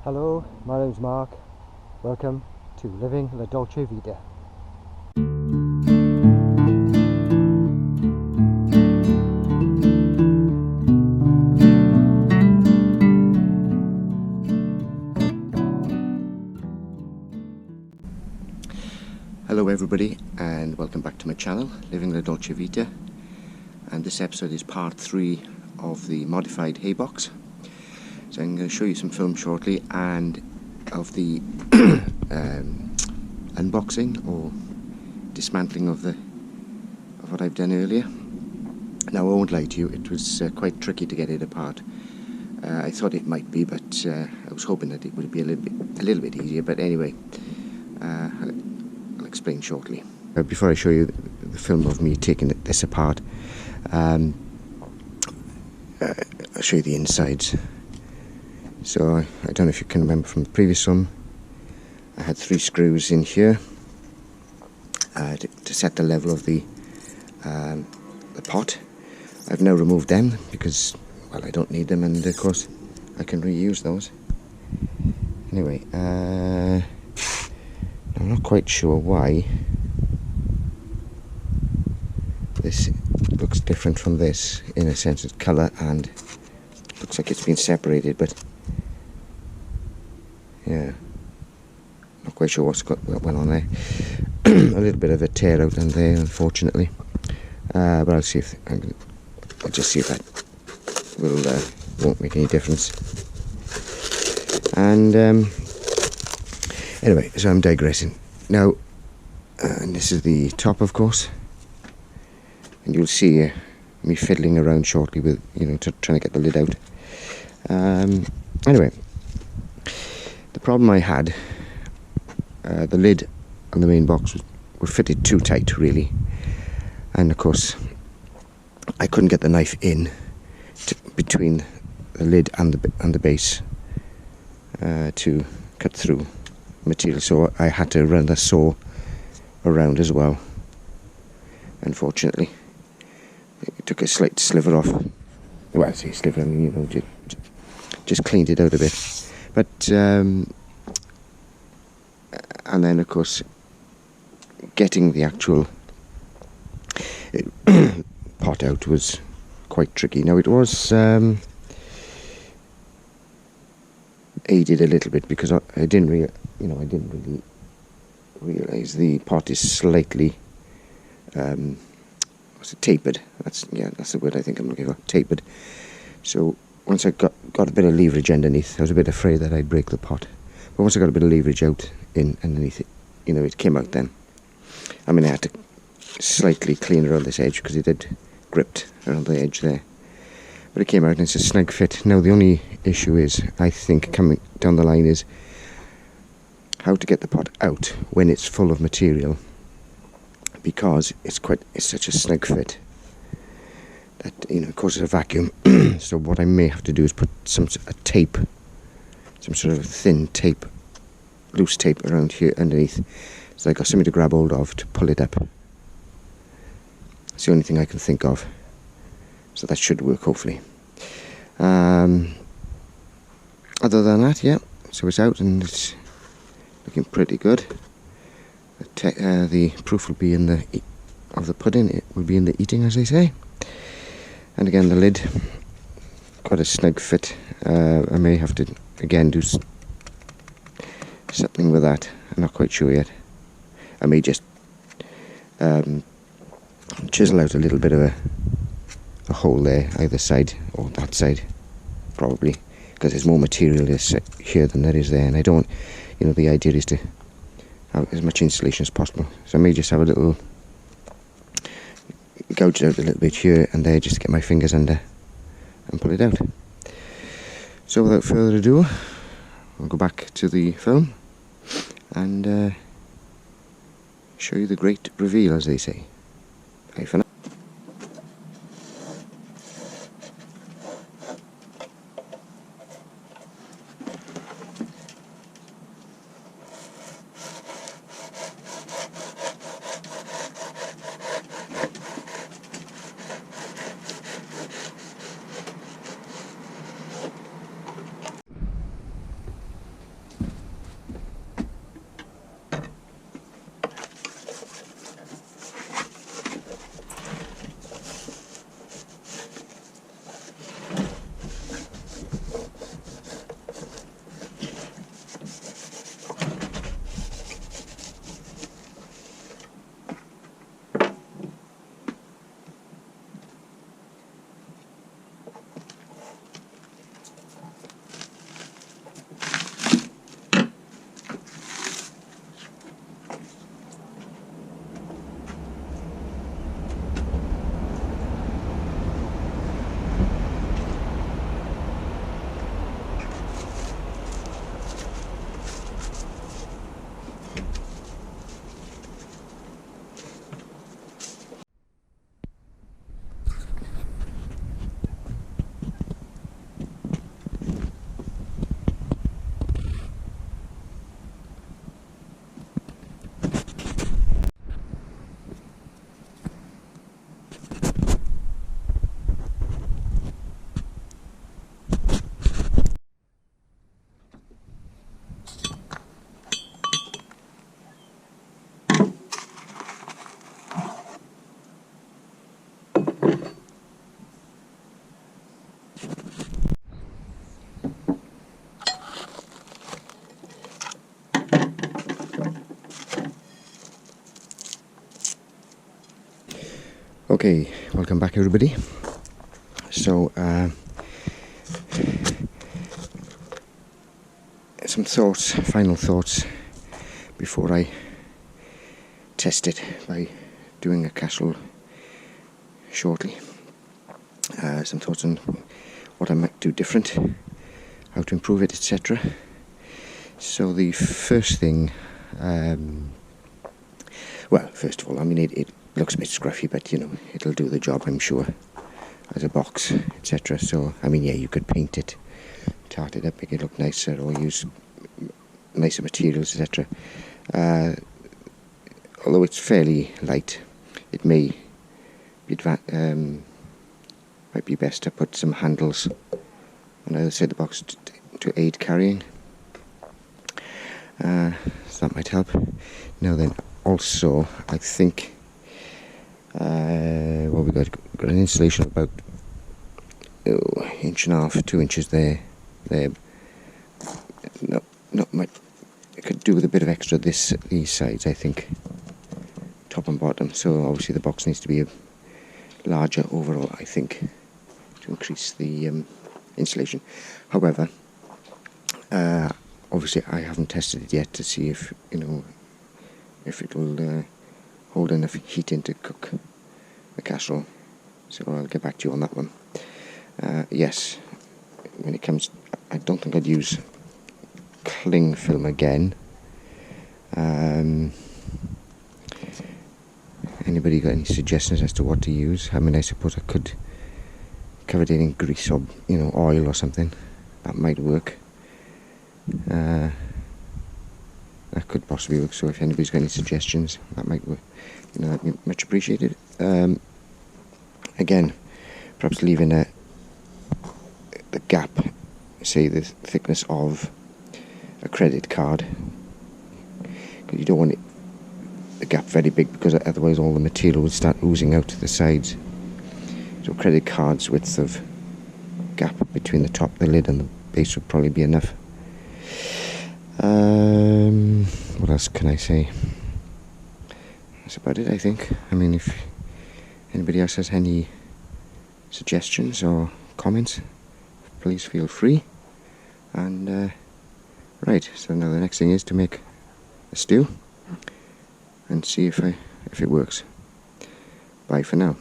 Hello, my name's Mark. Welcome to Living La Dolce Vita. Hello everybody and welcome back to my channel, Living La Dolce Vita, and this episode is part 3 of the modified hay box. So I'm going to show you some film shortly and of the unboxing or dismantling of what I've done earlier. Now I won't lie to you, it was quite tricky to get it apart. I thought it might be, but I was hoping that it would be a little bit easier, but anyway, I'll explain shortly. Before I show you the film of me taking this apart, I'll show you the insides. So I don't know if you can remember from the previous one, I had 3 screws in here to set the level of the pot. I've now removed them because, well, I don't need them, and of course I can reuse those. Anyway, I'm not quite sure why this looks different from this in a sense of colour, and looks like it's been separated, but yeah, not quite sure what's went on there. A little bit of a tear out in there, unfortunately, but I'll see if I'll just see if that won't make any difference. And anyway, so I'm digressing now, and this is the top, of course, and you'll see me fiddling around shortly with, trying to get the lid out. Anyway, the problem I had, the lid on the main box was fitted too tight, really, and of course I couldn't get the knife in between the lid and the base to cut through material, so I had to run the saw around as well. Unfortunately, it took a slight sliver off. Well, I say sliver, I mean, just cleaned it out a bit. But and then of course getting the actual pot out was quite tricky. Now it was aided a little bit because I didn't really realise the pot is slightly tapered. That's the word I think I'm looking for, tapered. So once I got a bit of leverage underneath, I was a bit afraid that I'd break the pot. But once I got a bit of leverage out underneath it, it came out then. I mean, I had to slightly clean around this edge because it had gripped around the edge there. But it came out and it's a snug fit. Now the only issue is, I think, coming down the line is how to get the pot out when it's full of material, because it's such a snug fit that it causes a vacuum. So what I may have to do is put some tape, some sort of thin tape, loose tape around here underneath, so I got something to grab hold of to pull it up. It's the only thing I can think of, so that should work, hopefully. Other than that, yeah, so it's out and it's looking pretty good. The proof will be in the pudding. It will be in the eating, as they say. And again, the lid, quite a snug fit. I may have to again do something with that. I'm not quite sure yet. I may just chisel out a little bit of a hole there, either side or that side, probably, because there's more material here than there is there, and I don't, the idea is to have as much insulation as possible. So I may just have a little gouge out a little bit here and there, just to get my fingers under and pull it out. So without further ado, I'll go back to the film and show you the great reveal, as they say. Bye for now. Okay, welcome back everybody. So, some thoughts, final thoughts, before I test it by doing a castle shortly. Some thoughts on what I might do different, how to improve it, etc. So the first thing, well, first of all, I mean, it looks a bit scruffy, but, you know, it'll do the job, I'm sure, as a box, etc. So, I mean, yeah, you could paint it, tart it up, make it look nicer, or use nicer materials, etc. Although it's fairly light, it may be might be best to put some handles on either side of the box to aid carrying. So that might help. Now then, also, I think, well, we've got an insulation of about inch and a half, 2 inches there. Not much. I could do with a bit of extra these sides, I think, top and bottom. So obviously the box needs to be larger overall, I think, to increase the insulation. However, obviously I haven't tested it yet to see if, you know, if it will hold enough heat in to cook the casserole. So I'll get back to you on that one. Yes, when it comes, I don't think I'd use cling film again. Anybody got any suggestions as to what to use? I mean, I suppose I could cover it in grease or, you know, oil or something. That might work. That could possibly work. So if anybody's got any suggestions, that might work. You know, that'd be much appreciated. Again, perhaps leaving the gap, say the thickness of a credit card, because you don't want the gap very big, because otherwise all the material would start oozing out to the sides. So credit card's width of gap between the top, the lid and the base would probably be enough. What else can I say? That's about it, I think. I mean, if anybody else has any suggestions or comments, please feel free. And right, so now the next thing is to make a stew and see if it works. Bye for now.